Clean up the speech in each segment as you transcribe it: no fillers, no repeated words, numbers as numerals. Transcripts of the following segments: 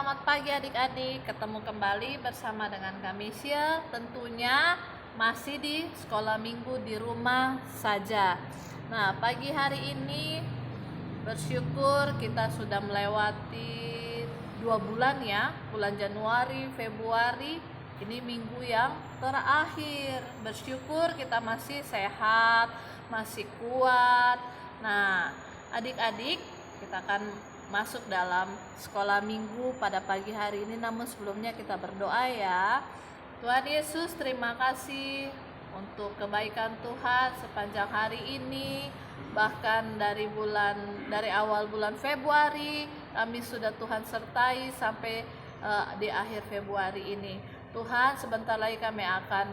Selamat pagi adik-adik, ketemu kembali bersama dengan kami Sil. Tentunya masih di sekolah minggu di rumah saja. Nah, pagi hari ini bersyukur kita sudah melewati 2 bulan ya, bulan Januari, Februari. Ini minggu yang terakhir. Bersyukur kita masih sehat, masih kuat. Nah, adik-adik, kita akan masuk dalam sekolah minggu pada pagi hari ini. Namun sebelumnya kita berdoa ya. Tuhan Yesus, terima kasih untuk kebaikan Tuhan sepanjang hari ini. Bahkan dari awal bulan Februari kami sudah Tuhan sertai sampai di akhir Februari ini. Tuhan, sebentar lagi kami akan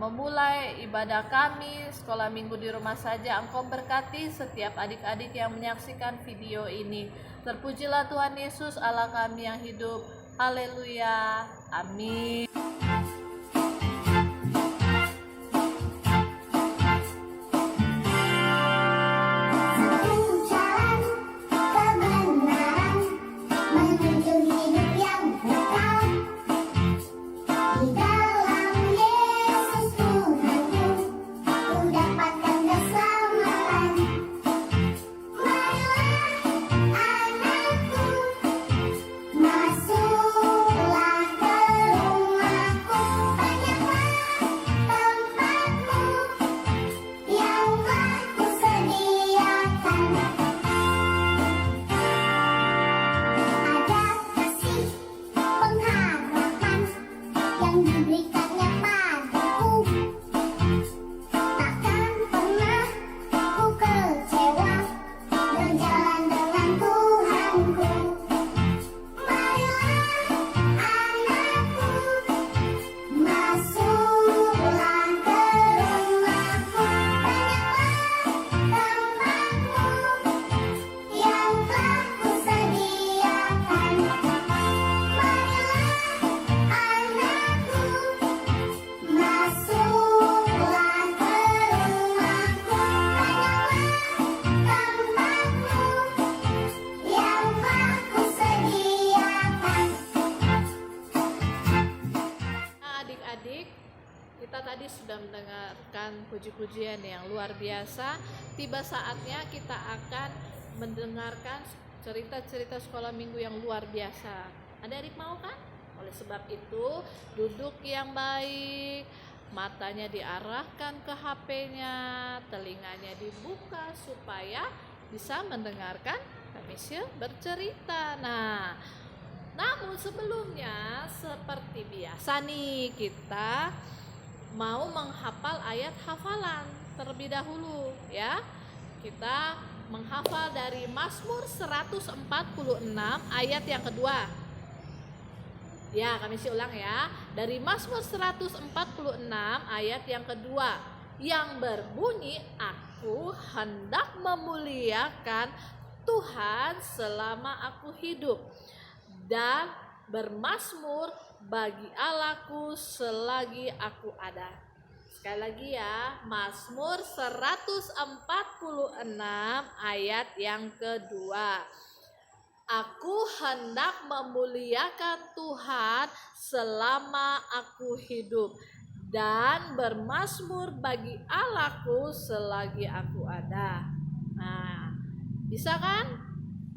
memulai ibadah kami sekolah minggu di rumah saja. Engkau berkati setiap adik-adik yang menyaksikan video ini. Terpujilah Tuhan Yesus, Allah kami yang hidup. Haleluya, amin. Kita tadi sudah mendengarkan puji-pujian yang luar biasa. Tiba saatnya kita akan mendengarkan cerita-cerita sekolah minggu yang luar biasa. Adik-adik mau kan? Oleh sebab itu, duduk yang baik, matanya diarahkan ke HP-nya, telinganya dibuka supaya bisa mendengarkan kami bercerita. Nah, namun sebelumnya seperti biasa nih, kita mau menghafal ayat hafalan terlebih dahulu ya. Kita menghafal dari Mazmur 146 ayat yang kedua. Ya, kami ulang ya. Dari Mazmur 146 ayat yang kedua yang berbunyi, aku hendak memuliakan Tuhan selama aku hidup dan bermazmur bagi Allahku selagi aku ada. Sekali lagi ya, Mazmur 146 ayat yang kedua. Aku hendak memuliakan Tuhan selama aku hidup dan bermazmur bagi Allahku selagi aku ada. Nah, bisa kan?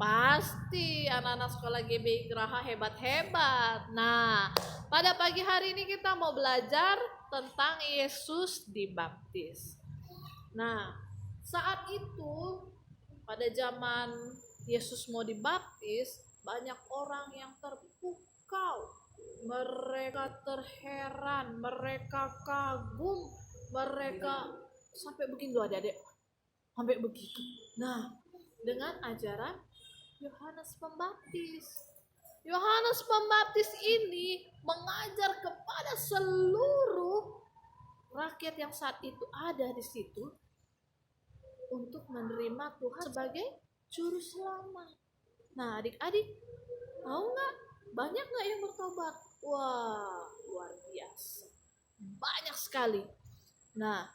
Pasti anak-anak sekolah GBI Geraha hebat-hebat. Nah, pada pagi hari ini kita mau belajar tentang Yesus dibaptis. Nah, saat itu pada zaman Yesus mau dibaptis, banyak orang yang terpukau. Mereka terheran, mereka kagum, mereka sampai begitu adik-adik. Sampai begitu. Nah, dengan ajaran Yohanes Pembaptis. Yohanes Pembaptis ini mengajar kepada seluruh rakyat yang saat itu ada di situ untuk menerima Tuhan sebagai juru selamat. Nah, adik-adik tahu nggak? Banyak nggak yang bertobat? Wah, luar biasa. Banyak sekali. Nah,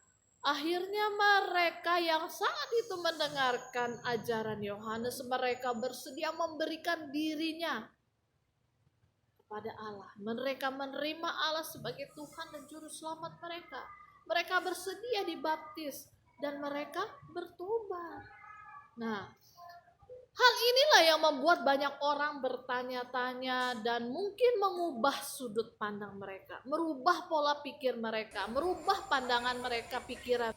akhirnya mereka yang saat itu mendengarkan ajaran Yohanes, mereka bersedia memberikan dirinya kepada Allah. Mereka menerima Allah sebagai Tuhan dan Juru Selamat mereka. Mereka bersedia dibaptis dan mereka bertobat. Nah, hal inilah yang membuat banyak orang bertanya-tanya dan mungkin mengubah sudut pandang mereka, merubah pola pikir mereka, merubah pandangan mereka, pikiran.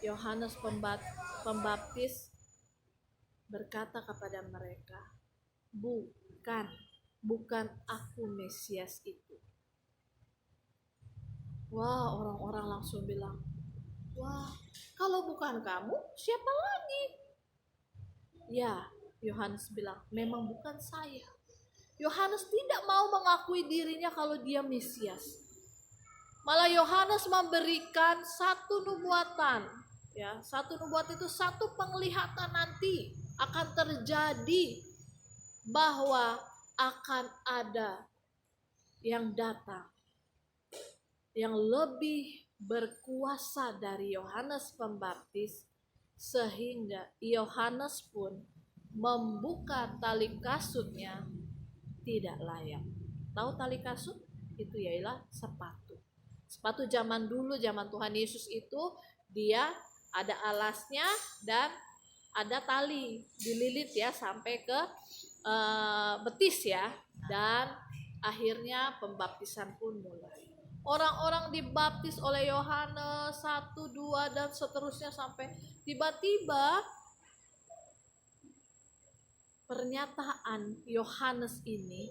Yohanes Pembaptis berkata kepada mereka, bukan aku Mesias itu. Wah, orang-orang langsung bilang, wah, kalau bukan kamu, siapa lagi? Ya, Yohanes bilang, memang bukan saya. Yohanes tidak mau mengakui dirinya kalau dia Mesias. Malah Yohanes memberikan satu nubuatan. Ya, satu nubuat itu satu penglihatan nanti akan terjadi bahwa akan ada yang datang yang lebih berkuasa dari Yohanes Pembaptis, sehingga Yohanes pun membuka tali kasutnya tidak layak. Tahu tali kasut? Itu ialah sepatu. Sepatu zaman dulu, zaman Tuhan Yesus itu dia ada alasnya dan ada tali dililit ya sampai ke betis ya, dan akhirnya pembaptisan pun mulai. Orang-orang dibaptis oleh Yohanes 1, 2 dan seterusnya sampai tiba-tiba pernyataan Yohanes ini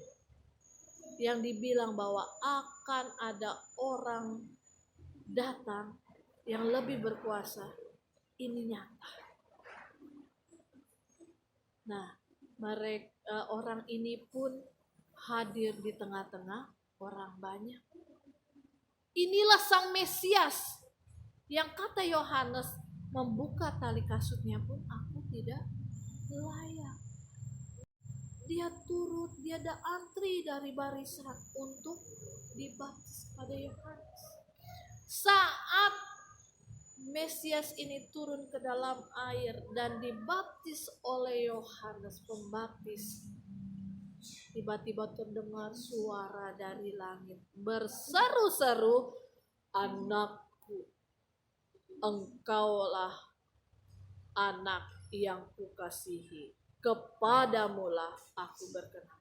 yang dibilang bahwa akan ada orang datang yang lebih berkuasa, ini nyata. Nah, mereka orang ini pun hadir di tengah-tengah orang banyak. Inilah sang Mesias yang kata Yohanes, membuka tali kasutnya pun aku tidak layak. Dia turut, dia ada antri dari barisan untuk dibaptis pada Yohanes. Saat Mesias ini turun ke dalam air dan dibaptis oleh Yohanes Pembaptis, tiba-tiba terdengar suara dari langit berseru-seru, anakku, engkaulah anak yang kukasihi, kepadamulah aku berkenan.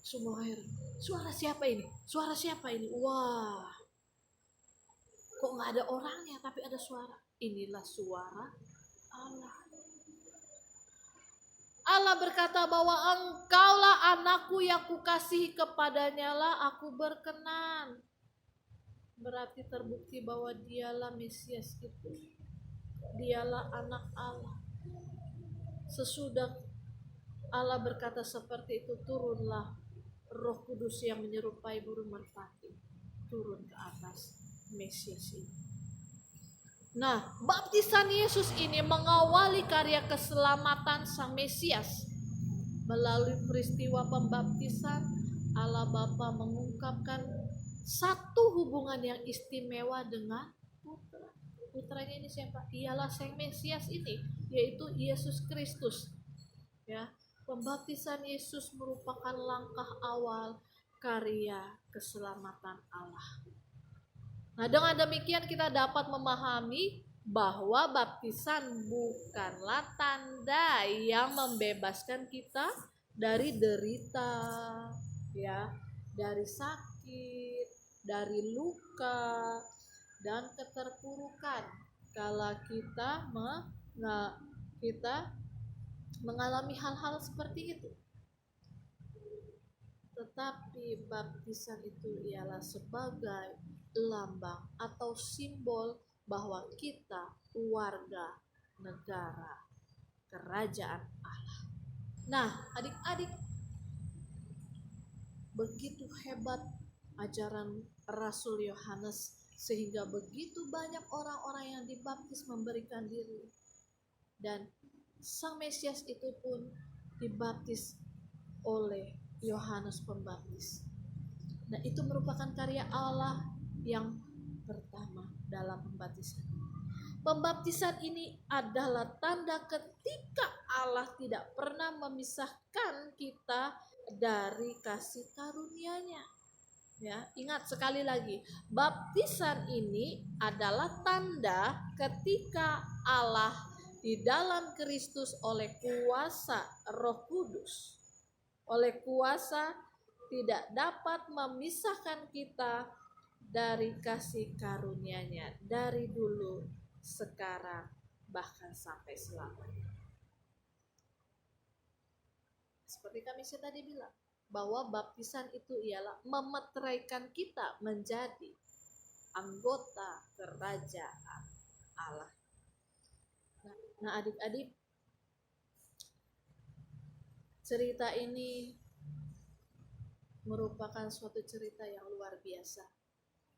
Semua air, suara siapa ini? Suara siapa ini? Wah, kok gak ada orangnya tapi ada suara. Inilah suara Allah. Allah berkata bahwa engkaulah anakku yang kukasihi, kepadanya lah aku berkenan. Berarti terbukti bahwa dialah Mesias itu. Dialah anak Allah. Sesudah Allah berkata seperti itu, turunlah Roh Kudus yang menyerupai burung merpati turun ke atas Mesias ini. Nah, baptisan Yesus ini mengawali karya keselamatan sang Mesias. Melalui peristiwa pembaptisan, Allah Bapa mengungkapkan satu hubungan yang istimewa dengan putra. Putranya ini siapa? Ialah sang Mesias ini, yaitu Yesus Kristus. Ya, pembaptisan Yesus merupakan langkah awal karya keselamatan Allah. Nah, dengan demikian kita dapat memahami bahwa baptisan bukanlah tanda yang membebaskan kita dari derita, ya, dari sakit, dari luka dan keterpurukan. Kalau kita mengalami hal-hal seperti itu. Tetapi baptisan itu ialah sebagai lambang atau simbol bahwa kita warga negara kerajaan Allah. Nah, adik-adik, begitu hebat ajaran Rasul Yohanes sehingga begitu banyak orang-orang yang dibaptis memberikan diri. Dan sang Mesias itu pun dibaptis oleh Yohanes Pembaptis. Nah, itu merupakan karya Allah yang pertama dalam pembaptisan. Pembaptisan ini adalah tanda ketika Allah tidak pernah memisahkan kita dari kasih karunia-Nya. Ya, ingat sekali lagi, baptisan ini adalah tanda ketika Allah di dalam Kristus oleh kuasa Roh Kudus, oleh kuasa tidak dapat memisahkan kita dari kasih karunia-Nya dari dulu, sekarang, bahkan sampai selamanya. Seperti kami tadi bilang, bahwa baptisan itu ialah memeteraikan kita menjadi anggota kerajaan Allah. Nah, adik-adik, cerita ini merupakan suatu cerita yang luar biasa.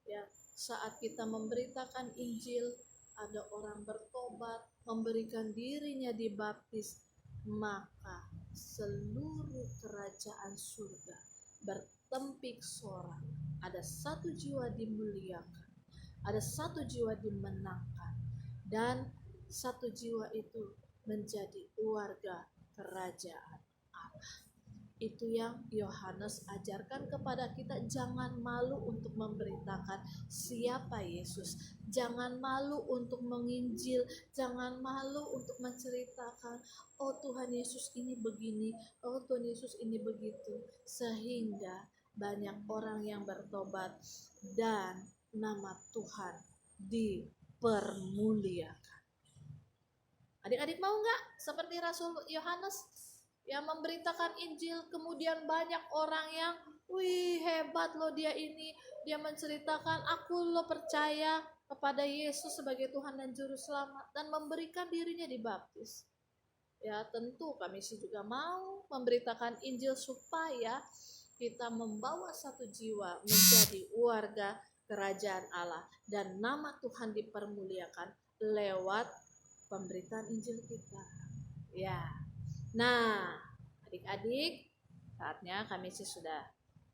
Ya, saat kita memberitakan Injil, ada orang bertobat, memberikan dirinya dibaptis, maka seluruh kerajaan surga bertempik sorak. Ada satu jiwa dimuliakan, ada satu jiwa dimenangkan, dan satu jiwa itu menjadi warga kerajaan Allah. Itu yang Yohanes ajarkan kepada kita. Jangan malu untuk memberitakan siapa Yesus. Jangan malu untuk menginjil. Jangan malu untuk menceritakan, oh Tuhan Yesus ini begini, oh Tuhan Yesus ini begitu. Sehingga banyak orang yang bertobat dan nama Tuhan dipermuliakan. Adik-adik mau nggak seperti Rasul Yohanes yang memberitakan Injil, kemudian banyak orang yang, wih hebat loh dia ini, dia menceritakan aku lo percaya kepada Yesus sebagai Tuhan dan Juru Selamat, dan memberikan dirinya dibaptis. Ya tentu kami sih juga mau memberitakan Injil supaya kita membawa satu jiwa menjadi warga kerajaan Allah dan nama Tuhan dipermuliakan lewat pemberitaan Injil kita. Ya. Nah, adik-adik, saatnya kami sih sudah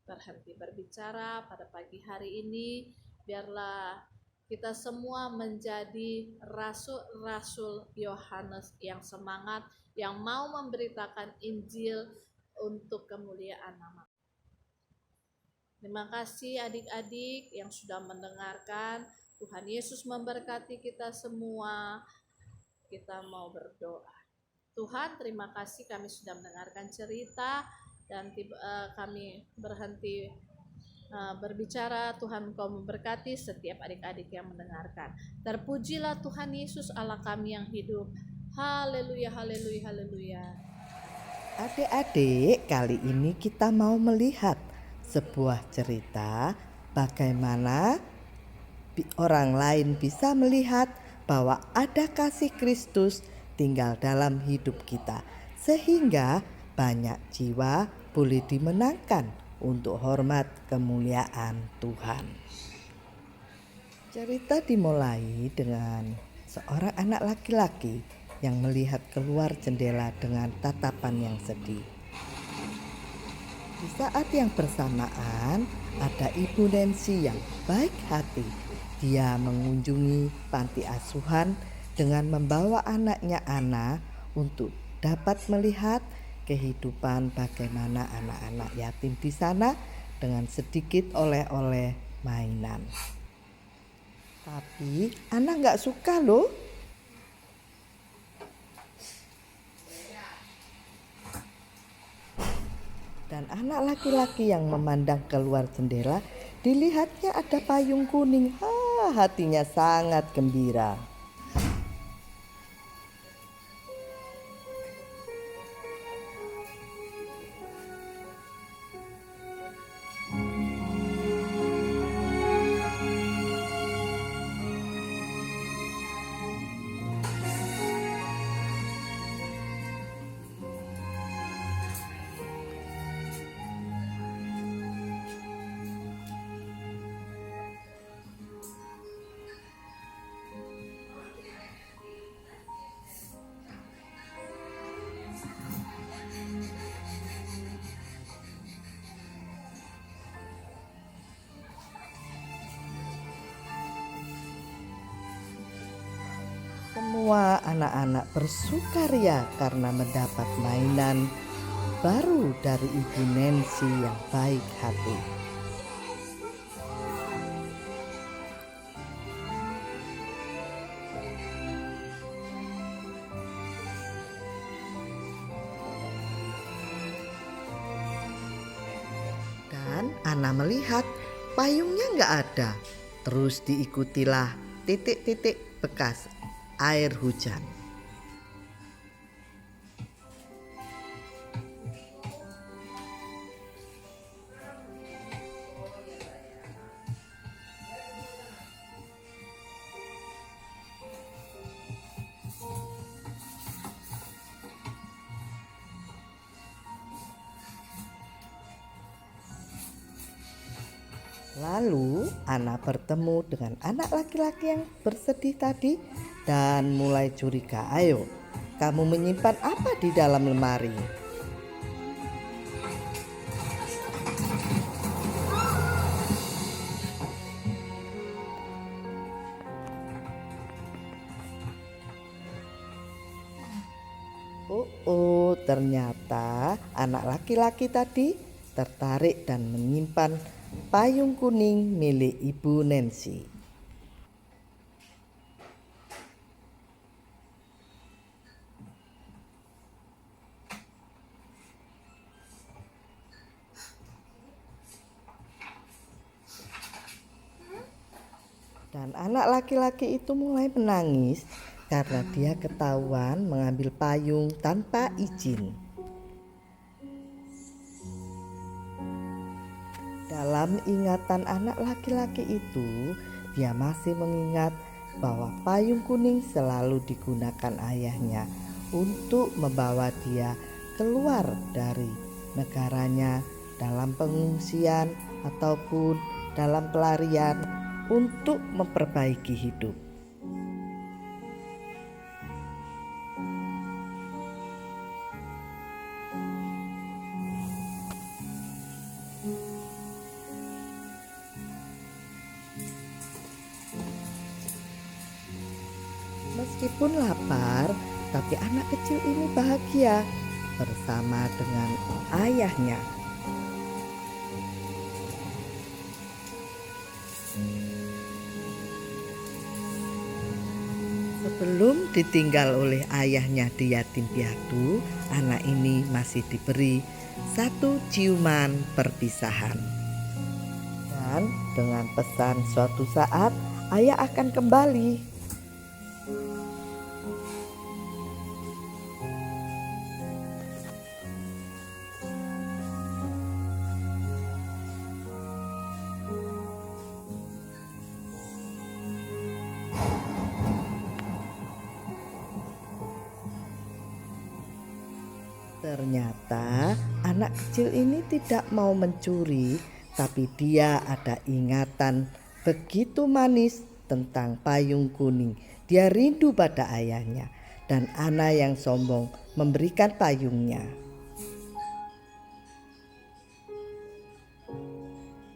berhenti berbicara pada pagi hari ini. Biarlah kita semua menjadi rasul-rasul Yohanes yang semangat, yang mau memberitakan Injil untuk kemuliaan nama. Terima kasih adik-adik yang sudah mendengarkan. Tuhan Yesus memberkati kita semua. Kita mau berdoa. Tuhan, terima kasih kami sudah mendengarkan cerita dan kami berhenti berbicara. Tuhan, Engkau memberkati setiap adik-adik yang mendengarkan. Terpujilah Tuhan Yesus Allah kami yang hidup. Haleluya, haleluya, haleluya. Adik-adik, kali ini kita mau melihat sebuah cerita bagaimana orang lain bisa melihat bahwa ada kasih Kristus tinggal dalam hidup kita, sehingga banyak jiwa boleh dimenangkan untuk hormat kemuliaan Tuhan. Cerita dimulai dengan seorang anak laki-laki yang melihat keluar jendela dengan tatapan yang sedih. Di saat yang bersamaan, ada Ibu Nancy yang baik hati. Dia mengunjungi panti asuhan dengan membawa anaknya Anna untuk dapat melihat kehidupan bagaimana anak-anak yatim di sana dengan sedikit oleh-oleh mainan. Tapi Anna nggak suka loh. Dan anak laki-laki yang memandang keluar jendela, dilihatnya ada payung kuning. Hatinya sangat gembira. Semua anak-anak bersukaria karena mendapat mainan baru dari Ibu Nancy yang baik hati. Dan Ana melihat payungnya nggak ada. Terus diikutilah titik-titik bekas air hujan. Lalu Ana bertemu dengan anak laki-laki yang bersedih tadi dan mulai curiga. Ayo, kamu menyimpan apa di dalam lemari? Ternyata anak laki-laki tadi tertarik dan menyimpan payung kuning milik Ibu Nancy. Dan anak laki-laki itu mulai menangis karena dia ketahuan mengambil payung tanpa izin. Dalam ingatan anak laki-laki itu, dia masih mengingat bahwa payung kuning selalu digunakan ayahnya untuk membawa dia keluar dari negaranya dalam pengungsian ataupun dalam pelarian untuk memperbaiki hidup. Meskipun lapar, tapi anak kecil ini bahagia bersama dengan ayahnya. Sebelum ditinggal oleh ayahnya di yatim piatu, anak ini masih diberi satu ciuman perpisahan. Dan dengan pesan suatu saat ayah akan kembali. Ternyata anak kecil ini tidak mau mencuri, tapi dia ada ingatan begitu manis tentang payung kuning. Dia rindu pada ayahnya dan Ana yang sombong memberikan payungnya.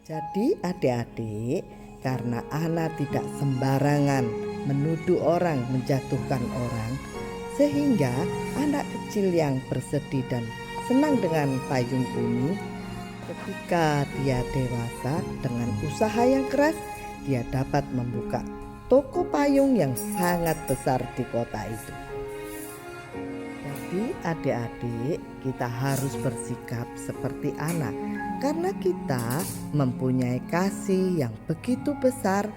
Jadi adik-adik, karena Ana tidak sembarangan menuduh orang, menjatuhkan orang, sehingga anak kecil yang bersedih dan senang dengan payung kuning, ketika dia dewasa dengan usaha yang keras, dia dapat membuka toko payung yang sangat besar di kota itu. Jadi adik-adik, kita harus bersikap seperti anak karena kita mempunyai kasih yang begitu besar,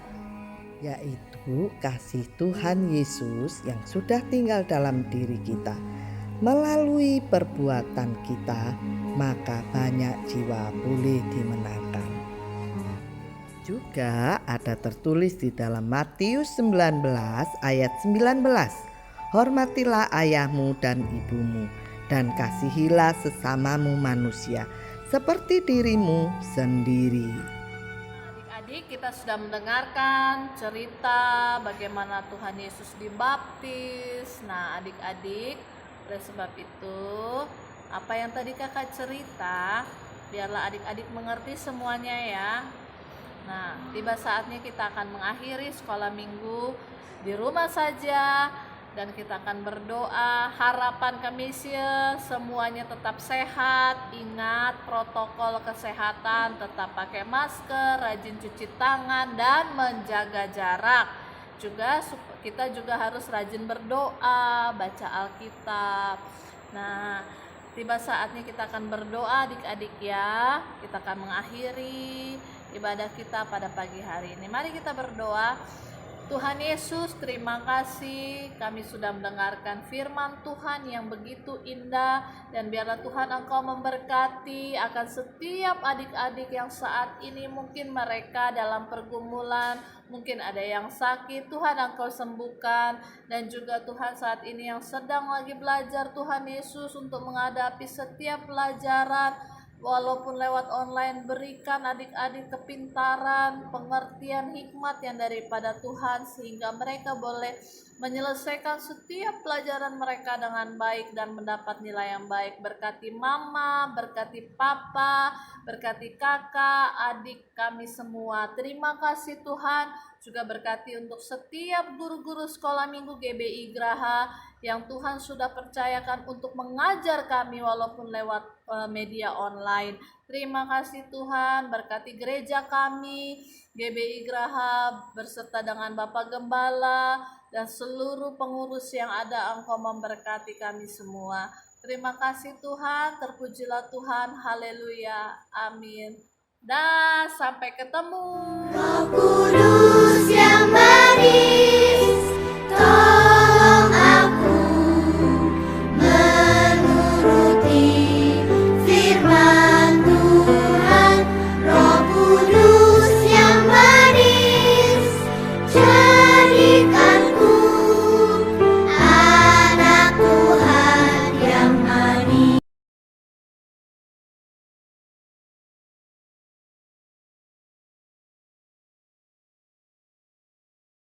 yaitu kasih Tuhan Yesus yang sudah tinggal dalam diri kita. Melalui perbuatan kita, maka banyak jiwa boleh dimenangkan. Juga ada tertulis di dalam Matius 19 ayat 19. Hormatilah ayahmu dan ibumu, dan kasihilah sesamamu manusia seperti dirimu sendiri. Adik-adik, kita sudah mendengarkan cerita bagaimana Tuhan Yesus dibaptis. Nah, adik-adik, oleh sebab itu, apa yang tadi kakak cerita, biarlah adik-adik mengerti semuanya ya. Nah, tiba saatnya kita akan mengakhiri sekolah minggu di rumah saja dan kita akan berdoa. Harapan kami semuanya tetap sehat, ingat protokol kesehatan, tetap pakai masker, rajin cuci tangan dan menjaga jarak. Juga kita juga harus rajin berdoa, baca Alkitab. Nah, tiba saatnya kita akan berdoa adik-adik ya. Kita akan mengakhiri ibadah kita pada pagi hari ini. Mari kita berdoa. Tuhan Yesus, terima kasih kami sudah mendengarkan firman Tuhan yang begitu indah, dan biarlah Tuhan Engkau memberkati akan setiap adik-adik yang saat ini mungkin mereka dalam pergumulan, mungkin ada yang sakit, Tuhan Engkau sembuhkan, dan juga Tuhan saat ini yang sedang lagi belajar Tuhan Yesus untuk menghadapi setiap pelajaran walaupun lewat online, berikan adik-adik kepintaran, pengertian, hikmat yang daripada Tuhan sehingga mereka boleh menyelesaikan setiap pelajaran mereka dengan baik dan mendapat nilai yang baik. Berkati mama, berkati papa, berkati kakak, adik kami semua. Terima kasih Tuhan. Juga berkati untuk setiap guru-guru sekolah minggu GBI Graha yang Tuhan sudah percayakan untuk mengajar kami walaupun lewat media online. Terima kasih Tuhan, berkati gereja kami GBI Graha beserta dengan Bapak Gembala dan seluruh pengurus yang ada. Engkau memberkati kami semua. Terima kasih Tuhan, terpujilah Tuhan, haleluya, amin. Dan sampai ketemu. Roh Kudus yang beri